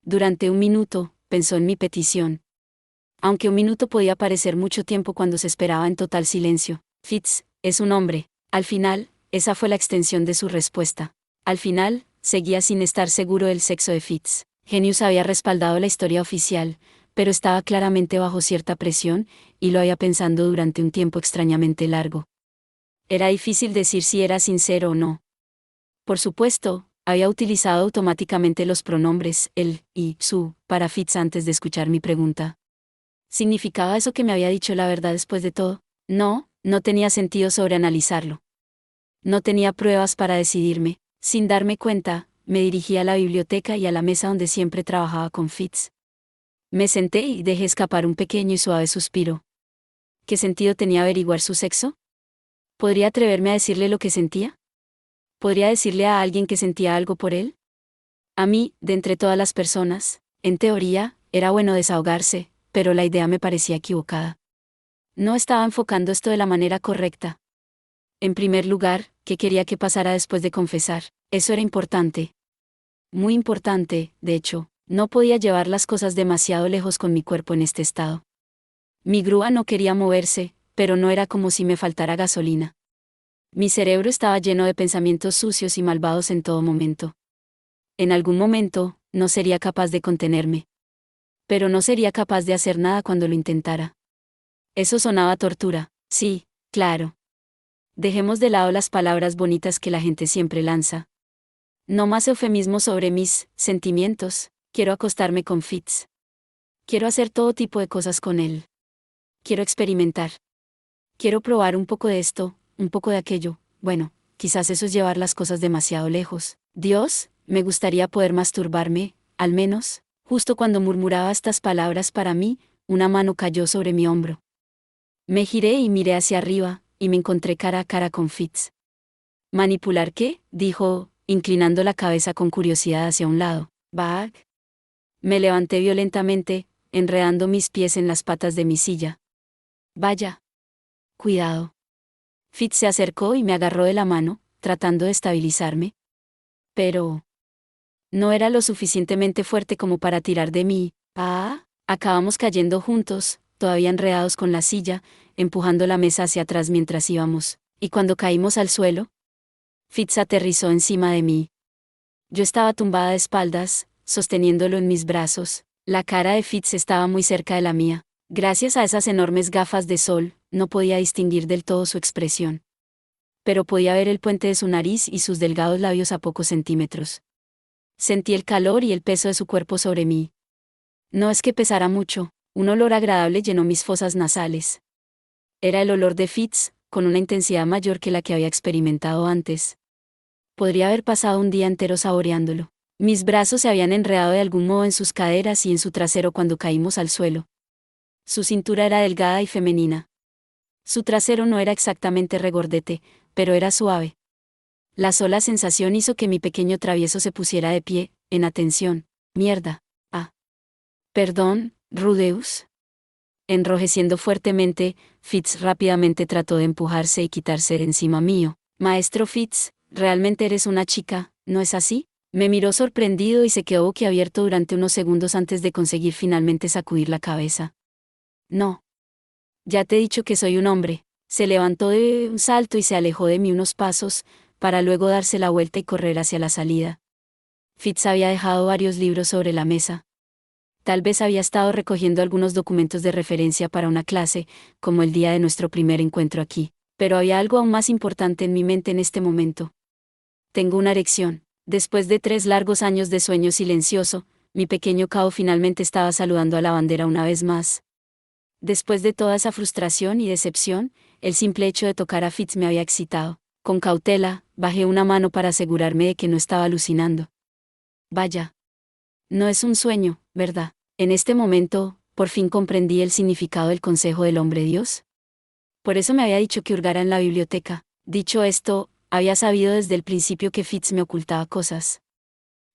Durante un minuto, pensó en mi petición. Aunque un minuto podía parecer mucho tiempo cuando se esperaba en total silencio. Fitz, es un hombre. Al final, esa fue la extensión de su respuesta. Al final, seguía sin estar seguro del sexo de Fitz. Genius había respaldado la historia oficial, pero estaba claramente bajo cierta presión, y lo había pensando durante un tiempo extrañamente largo. Era difícil decir si era sincero o no. Por supuesto, había utilizado automáticamente los pronombres él y su para Fitz antes de escuchar mi pregunta. ¿Significaba eso que me había dicho la verdad después de todo? No, no tenía sentido sobreanalizarlo. No tenía pruebas para decidirme. Sin darme cuenta, me dirigí a la biblioteca y a la mesa donde siempre trabajaba con Fitz. Me senté y dejé escapar un pequeño y suave suspiro. ¿Qué sentido tenía averiguar su sexo? ¿Podría atreverme a decirle lo que sentía? ¿Podría decirle a alguien que sentía algo por él? A mí, de entre todas las personas, en teoría, era bueno desahogarse, pero la idea me parecía equivocada. No estaba enfocando esto de la manera correcta. En primer lugar, ¿qué quería que pasara después de confesar? Eso era importante. Muy importante, de hecho, no podía llevar las cosas demasiado lejos con mi cuerpo en este estado. Mi grúa no quería moverse, pero no era como si me faltara gasolina. Mi cerebro estaba lleno de pensamientos sucios y malvados en todo momento. En algún momento, no sería capaz de contenerme. Pero no sería capaz de hacer nada cuando lo intentara. Eso sonaba a tortura, sí, claro. Dejemos de lado las palabras bonitas que la gente siempre lanza. No más eufemismos sobre mis sentimientos. Quiero acostarme con Fitz. Quiero hacer todo tipo de cosas con él. Quiero experimentar. Quiero probar un poco de esto, un poco de aquello. Bueno, quizás eso es llevar las cosas demasiado lejos. Dios, me gustaría poder masturbarme, al menos. Justo cuando murmuraba estas palabras para mí, una mano cayó sobre mi hombro. Me giré y miré hacia arriba, y me encontré cara a cara con Fitz. ¿Manipular qué?, dijo, inclinando la cabeza con curiosidad hacia un lado. ¿Bag? Me levanté violentamente, enredando mis pies en las patas de mi silla. Vaya. Cuidado. Fitz se acercó y me agarró de la mano, tratando de estabilizarme. Pero no era lo suficientemente fuerte como para tirar de mí. Acabamos cayendo juntos, todavía enredados con la silla, empujando la mesa hacia atrás mientras íbamos. Y cuando caímos al suelo, Fitz aterrizó encima de mí. Yo estaba tumbada de espaldas, sosteniéndolo en mis brazos. La cara de Fitz estaba muy cerca de la mía. Gracias a esas enormes gafas de sol, no podía distinguir del todo su expresión. Pero podía ver el puente de su nariz y sus delgados labios a pocos centímetros. Sentí el calor y el peso de su cuerpo sobre mí. No es que pesara mucho, un olor agradable llenó mis fosas nasales. Era el olor de Fitz, con una intensidad mayor que la que había experimentado antes. Podría haber pasado un día entero saboreándolo. Mis brazos se habían enredado de algún modo en sus caderas y en su trasero cuando caímos al suelo. Su cintura era delgada y femenina. Su trasero no era exactamente regordete, pero era suave. La sola sensación hizo que mi pequeño travieso se pusiera de pie, en atención. Mierda. Perdón, Rudeus. Enrojeciendo fuertemente, Fitz rápidamente trató de empujarse y quitarse de encima mío. Maestro Fitz, realmente eres una chica, ¿no es así? Me miró sorprendido y se quedó boquiabierto durante unos segundos antes de conseguir finalmente sacudir la cabeza. No. Ya te he dicho que soy un hombre. Se levantó de un salto y se alejó de mí unos pasos, para luego darse la vuelta y correr hacia la salida. Fitz había dejado varios libros sobre la mesa. Tal vez había estado recogiendo algunos documentos de referencia para una clase, como el día de nuestro primer encuentro aquí. Pero había algo aún más importante en mi mente en este momento. Tengo una erección. Después de 3 largos años de sueño silencioso, mi pequeño Cao finalmente estaba saludando a la bandera una vez más. Después de toda esa frustración y decepción, el simple hecho de tocar a Fitz me había excitado. Con cautela, bajé una mano para asegurarme de que no estaba alucinando. Vaya. No es un sueño, ¿verdad? En este momento, por fin comprendí el significado del consejo del hombre Dios. Por eso me había dicho que hurgara en la biblioteca. Dicho esto, había sabido desde el principio que Fitz me ocultaba cosas.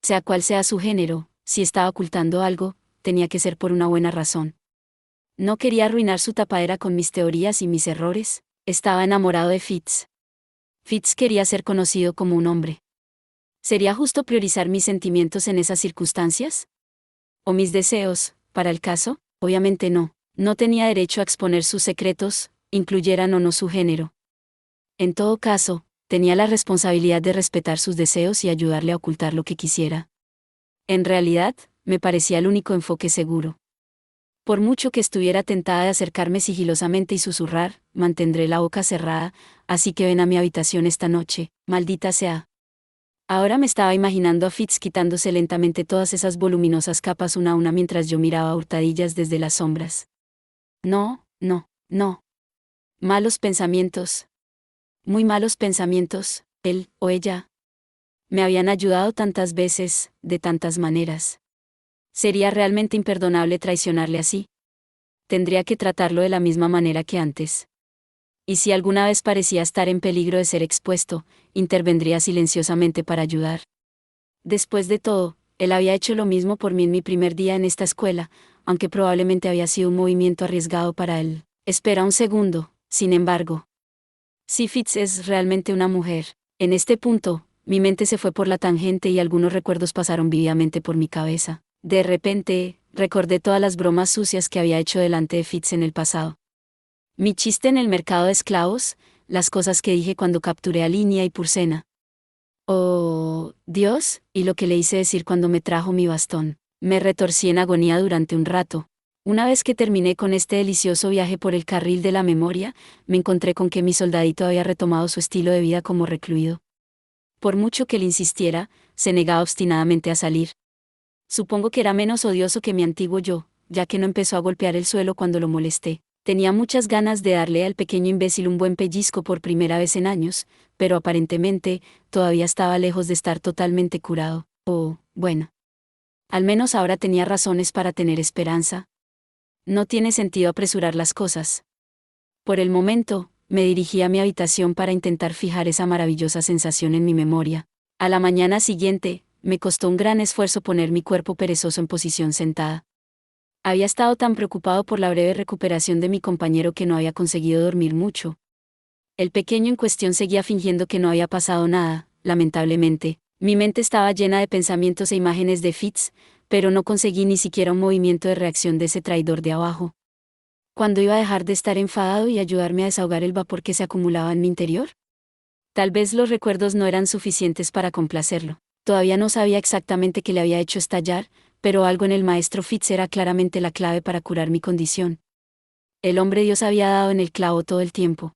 Sea cual sea su género, si estaba ocultando algo, tenía que ser por una buena razón. No quería arruinar su tapadera con mis teorías y mis errores. Estaba enamorado de Fitz. Fitz quería ser conocido como un hombre. ¿Sería justo priorizar mis sentimientos en esas circunstancias? ¿O mis deseos, para el caso? Obviamente no. No tenía derecho a exponer sus secretos, incluyeran o no su género. En todo caso, tenía la responsabilidad de respetar sus deseos y ayudarle a ocultar lo que quisiera. En realidad, me parecía el único enfoque seguro. Por mucho que estuviera tentada de acercarme sigilosamente y susurrar, mantendré la boca cerrada, así que ven a mi habitación esta noche, maldita sea. Ahora me estaba imaginando a Fitz quitándose lentamente todas esas voluminosas capas una a una mientras yo miraba a hurtadillas desde las sombras. No, no, no. Malos pensamientos. Muy malos pensamientos, él o ella. Me habían ayudado tantas veces, de tantas maneras. Sería realmente imperdonable traicionarle así. Tendría que tratarlo de la misma manera que antes. Y si alguna vez parecía estar en peligro de ser expuesto, intervendría silenciosamente para ayudar. Después de todo, él había hecho lo mismo por mí en mi primer día en esta escuela, aunque probablemente había sido un movimiento arriesgado para él. Espera un segundo, sin embargo. Si Fitz es realmente una mujer, en este punto, mi mente se fue por la tangente y algunos recuerdos pasaron vívidamente por mi cabeza. De repente, recordé todas las bromas sucias que había hecho delante de Fitz en el pasado. Mi chiste en el mercado de esclavos, las cosas que dije cuando capturé a Linia y Purcena. Oh, Dios, y lo que le hice decir cuando me trajo mi bastón. Me retorcí en agonía durante un rato. Una vez que terminé con este delicioso viaje por el carril de la memoria, me encontré con que mi soldadito había retomado su estilo de vida como recluido. Por mucho que le insistiera, se negaba obstinadamente a salir. Supongo que era menos odioso que mi antiguo yo, ya que no empezó a golpear el suelo cuando lo molesté. Tenía muchas ganas de darle al pequeño imbécil un buen pellizco por primera vez en años, pero aparentemente, todavía estaba lejos de estar totalmente curado. Bueno. Al menos ahora tenía razones para tener esperanza. No tiene sentido apresurar las cosas. Por el momento, me dirigí a mi habitación para intentar fijar esa maravillosa sensación en mi memoria. A la mañana siguiente, me costó un gran esfuerzo poner mi cuerpo perezoso en posición sentada. Había estado tan preocupado por la breve recuperación de mi compañero que no había conseguido dormir mucho. El pequeño en cuestión seguía fingiendo que no había pasado nada, lamentablemente. Mi mente estaba llena de pensamientos e imágenes de Fitz, pero no conseguí ni siquiera un movimiento de reacción de ese traidor de abajo. ¿Cuándo iba a dejar de estar enfadado y ayudarme a desahogar el vapor que se acumulaba en mi interior? Tal vez los recuerdos no eran suficientes para complacerlo. Todavía no sabía exactamente qué le había hecho estallar, pero algo en el maestro Fitz era claramente la clave para curar mi condición. El hombre Dios había dado en el clavo todo el tiempo.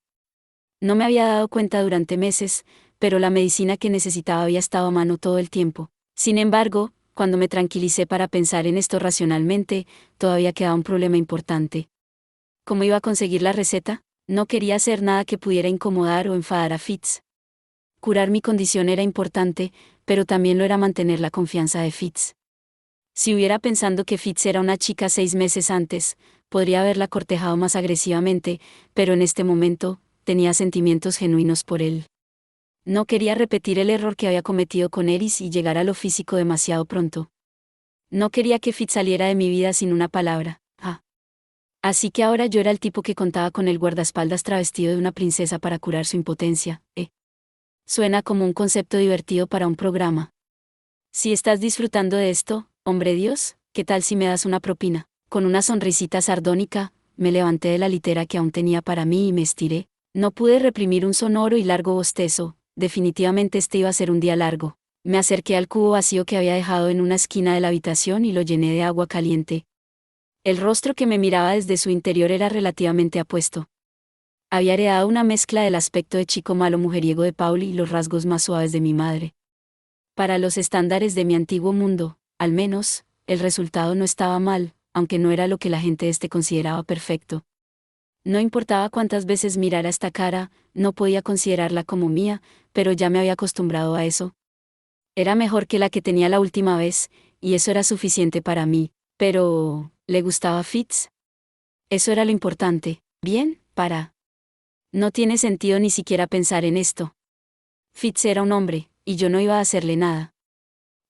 No me había dado cuenta durante meses, pero la medicina que necesitaba había estado a mano todo el tiempo. Sin embargo, cuando me tranquilicé para pensar en esto racionalmente, todavía quedaba un problema importante. ¿Cómo iba a conseguir la receta? No quería hacer nada que pudiera incomodar o enfadar a Fitz. Curar mi condición era importante, pero también lo era mantener la confianza de Fitz. Si hubiera pensando que Fitz era una chica 6 meses antes, podría haberla cortejado más agresivamente, pero en este momento, tenía sentimientos genuinos por él. No quería repetir el error que había cometido con Eris y llegar a lo físico demasiado pronto. No quería que Fitz saliera de mi vida sin una palabra. Así que ahora yo era el tipo que contaba con el guardaespaldas travestido de una princesa para curar su impotencia. Suena como un concepto divertido para un programa. Si estás disfrutando de esto, hombre Dios, ¿qué tal si me das una propina? Con una sonrisita sardónica, me levanté de la litera que aún tenía para mí y me estiré. No pude reprimir un sonoro y largo bostezo, definitivamente este iba a ser un día largo. Me acerqué al cubo vacío que había dejado en una esquina de la habitación y lo llené de agua caliente. El rostro que me miraba desde su interior era relativamente apuesto. Había heredado una mezcla del aspecto de chico malo mujeriego de Pauli y los rasgos más suaves de mi madre. Para los estándares de mi antiguo mundo, al menos, el resultado no estaba mal, aunque no era lo que la gente consideraba perfecto. No importaba cuántas veces mirara esta cara, no podía considerarla como mía, pero ya me había acostumbrado a eso. Era mejor que la que tenía la última vez, y eso era suficiente para mí. Pero, ¿le gustaba Fitz? Eso era lo importante. Bien, No tiene sentido ni siquiera pensar en esto. Fitz era un hombre, y yo no iba a hacerle nada.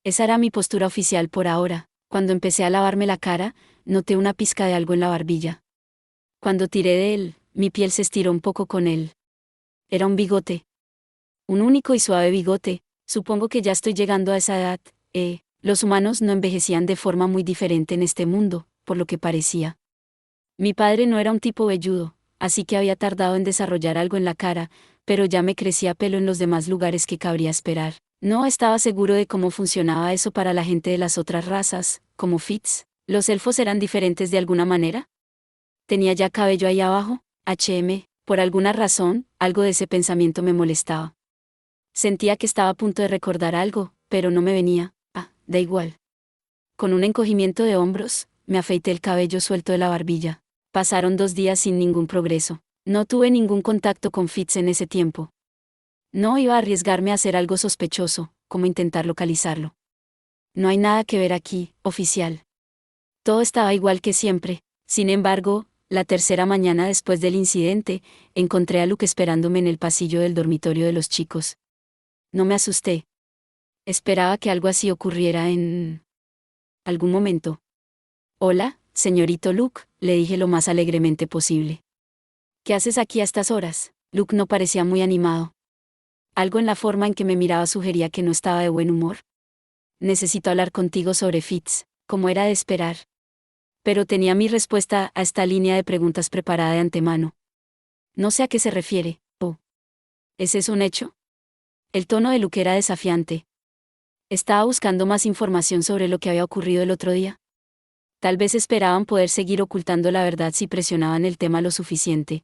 Esa era mi postura oficial por ahora. Cuando empecé a lavarme la cara, noté una pizca de algo en la barbilla. Cuando tiré de él, mi piel se estiró un poco con él. Era un bigote. Un único y suave bigote. Supongo que ya estoy llegando a esa edad. Los humanos no envejecían de forma muy diferente en este mundo, por lo que parecía. Mi padre no era un tipo velludo, así que había tardado en desarrollar algo en la cara, pero ya me crecía pelo en los demás lugares que cabría esperar. No estaba seguro de cómo funcionaba eso para la gente de las otras razas, como Fitz. ¿Los elfos eran diferentes de alguna manera? ¿Tenía ya cabello ahí abajo? Por alguna razón, algo de ese pensamiento me molestaba. Sentía que estaba a punto de recordar algo, pero no me venía. Da igual. Con un encogimiento de hombros, me afeité el cabello suelto de la barbilla. Pasaron 2 días sin ningún progreso. No tuve ningún contacto con Fitz en ese tiempo. No iba a arriesgarme a hacer algo sospechoso, como intentar localizarlo. No hay nada que ver aquí, oficial. Todo estaba igual que siempre. Sin embargo, la tercera mañana después del incidente, encontré a Luke esperándome en el pasillo del dormitorio de los chicos. No me asusté. Esperaba que algo así ocurriera en algún momento. Hola, señorito Luke, le dije lo más alegremente posible. ¿Qué haces aquí a estas horas? Luke no parecía muy animado. Algo en la forma en que me miraba sugería que no estaba de buen humor. Necesito hablar contigo sobre Fitz, como era de esperar. Pero tenía mi respuesta a esta línea de preguntas preparada de antemano. No sé a qué se refiere. ¿Ese es un hecho? El tono de Luke era desafiante. ¿Estaba buscando más información sobre lo que había ocurrido el otro día? Tal vez esperaban poder seguir ocultando la verdad si presionaban el tema lo suficiente.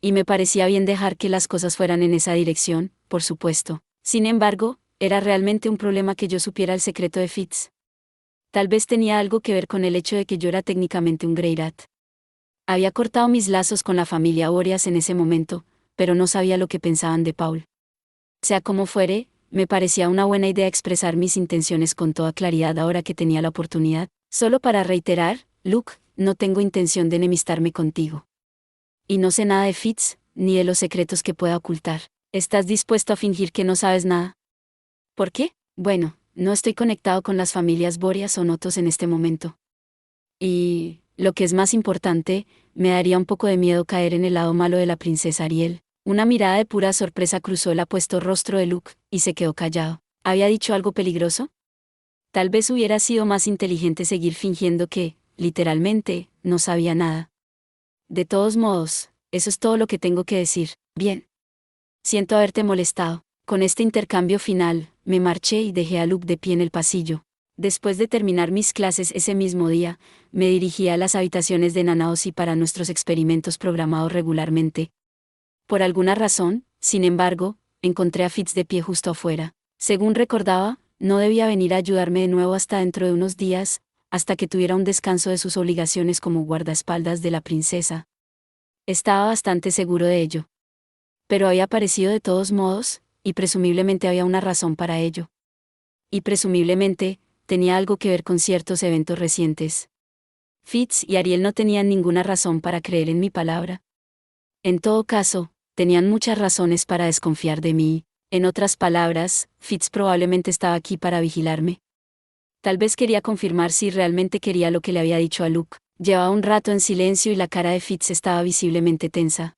Y me parecía bien dejar que las cosas fueran en esa dirección, por supuesto. Sin embargo, era realmente un problema que yo supiera el secreto de Fitz. Tal vez tenía algo que ver con el hecho de que yo era técnicamente un Greyrat. Había cortado mis lazos con la familia Boreas en ese momento, pero no sabía lo que pensaban de Paul. Sea como fuere, me parecía una buena idea expresar mis intenciones con toda claridad ahora que tenía la oportunidad. Solo para reiterar, Luke, no tengo intención de enemistarme contigo. Y no sé nada de Fitz, ni de los secretos que pueda ocultar. ¿Estás dispuesto a fingir que no sabes nada? ¿Por qué? Bueno, no estoy conectado con las familias Boreas o Notos en este momento. Y, lo que es más importante, me daría un poco de miedo caer en el lado malo de la princesa Ariel. Una mirada de pura sorpresa cruzó el apuesto rostro de Luke, y se quedó callado. ¿Había dicho algo peligroso? Tal vez hubiera sido más inteligente seguir fingiendo que, literalmente, no sabía nada. De todos modos, eso es todo lo que tengo que decir. Bien. Siento haberte molestado. Con este intercambio final, me marché y dejé a Luke de pie en el pasillo. Después de terminar mis clases ese mismo día, me dirigí a las habitaciones de Nanaosi para nuestros experimentos programados regularmente. Por alguna razón, sin embargo, encontré a Fitz de pie justo afuera. Según recordaba, no debía venir a ayudarme de nuevo hasta dentro de unos días, hasta que tuviera un descanso de sus obligaciones como guardaespaldas de la princesa. Estaba bastante seguro de ello. Pero había aparecido de todos modos, y presumiblemente había una razón para ello. Y presumiblemente, tenía algo que ver con ciertos eventos recientes. Fitz y Ariel no tenían ninguna razón para creer en mi palabra. En todo caso, tenían muchas razones para desconfiar de mí. En otras palabras, Fitz probablemente estaba aquí para vigilarme. Tal vez quería confirmar si realmente quería lo que le había dicho a Luke. Llevaba un rato en silencio y la cara de Fitz estaba visiblemente tensa.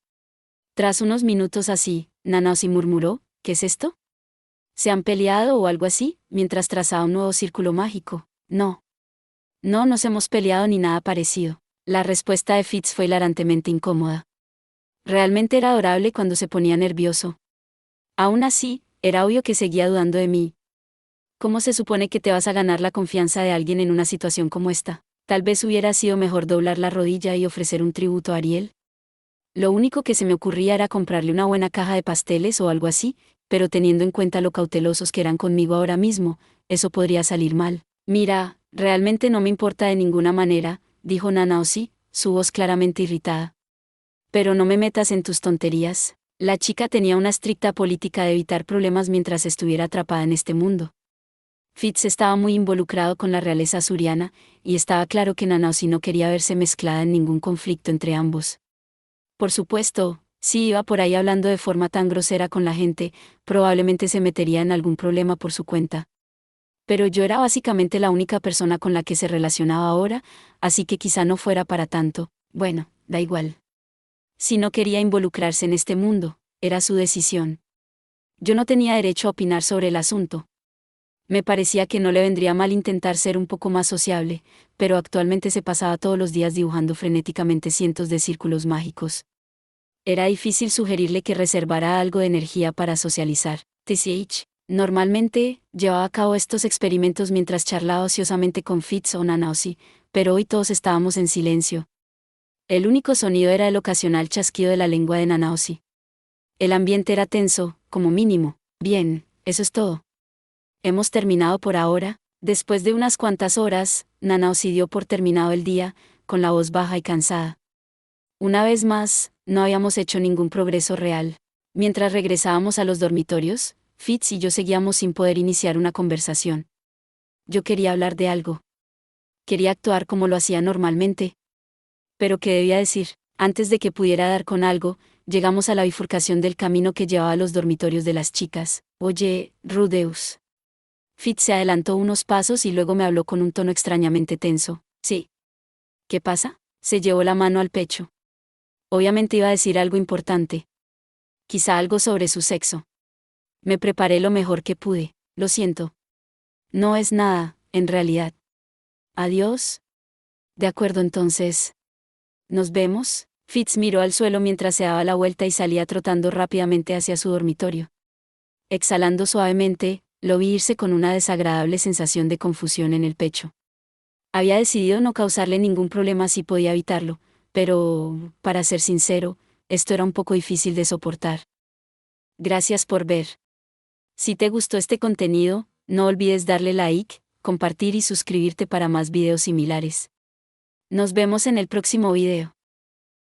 Tras unos minutos así, Nanaosi murmuró, ¿qué es esto? ¿Se han peleado o algo así? Mientras trazaba un nuevo círculo mágico. No. No nos hemos peleado ni nada parecido. La respuesta de Fitz fue hilarantemente incómoda. Realmente era adorable cuando se ponía nervioso. Aún así, era obvio que seguía dudando de mí. ¿Cómo se supone que te vas a ganar la confianza de alguien en una situación como esta? Tal vez hubiera sido mejor doblar la rodilla y ofrecer un tributo a Ariel. Lo único que se me ocurría era comprarle una buena caja de pasteles o algo así, pero teniendo en cuenta lo cautelosos que eran conmigo ahora mismo, eso podría salir mal. Mira, realmente no me importa de ninguna manera, dijo Nanaosi, su voz claramente irritada. Pero no me metas en tus tonterías. La chica tenía una estricta política de evitar problemas mientras estuviera atrapada en este mundo. Fitz estaba muy involucrado con la realeza azuriana, y estaba claro que Nanaosi no quería verse mezclada en ningún conflicto entre ambos. Por supuesto, si iba por ahí hablando de forma tan grosera con la gente, probablemente se metería en algún problema por su cuenta. Pero yo era básicamente la única persona con la que se relacionaba ahora, así que quizá no fuera para tanto. Bueno, da igual. Si no quería involucrarse en este mundo, era su decisión. Yo no tenía derecho a opinar sobre el asunto. Me parecía que no le vendría mal intentar ser un poco más sociable, pero actualmente se pasaba todos los días dibujando frenéticamente cientos de círculos mágicos. Era difícil sugerirle que reservara algo de energía para socializar. TCH, normalmente, llevaba a cabo estos experimentos mientras charlaba ociosamente con Fitz o Nanaosi, pero hoy todos estábamos en silencio. El único sonido era el ocasional chasquido de la lengua de Nanaosi. El ambiente era tenso, como mínimo. Bien, eso es todo. Hemos terminado por ahora. Después de unas cuantas horas, Nanaosi dio por terminado el día, con la voz baja y cansada. Una vez más, no habíamos hecho ningún progreso real. Mientras regresábamos a los dormitorios, Fitz y yo seguíamos sin poder iniciar una conversación. Yo quería hablar de algo. Quería actuar como lo hacía normalmente. Pero ¿qué debía decir? Antes de que pudiera dar con algo, llegamos a la bifurcación del camino que llevaba a los dormitorios de las chicas. Oye, Rudeus. Fitz se adelantó unos pasos y luego me habló con un tono extrañamente tenso. Sí. ¿Qué pasa? Se llevó la mano al pecho. Obviamente iba a decir algo importante. Quizá algo sobre su sexo. Me preparé lo mejor que pude. Lo siento. No es nada, en realidad. Adiós. De acuerdo entonces. ¿Nos vemos? Fitz miró al suelo mientras se daba la vuelta y salía trotando rápidamente hacia su dormitorio. Exhalando suavemente, lo vi irse con una desagradable sensación de confusión en el pecho. Había decidido no causarle ningún problema si podía evitarlo, pero, para ser sincero, esto era un poco difícil de soportar. Gracias por ver. Si te gustó este contenido, no olvides darle like, compartir y suscribirte para más videos similares. Nos vemos en el próximo video.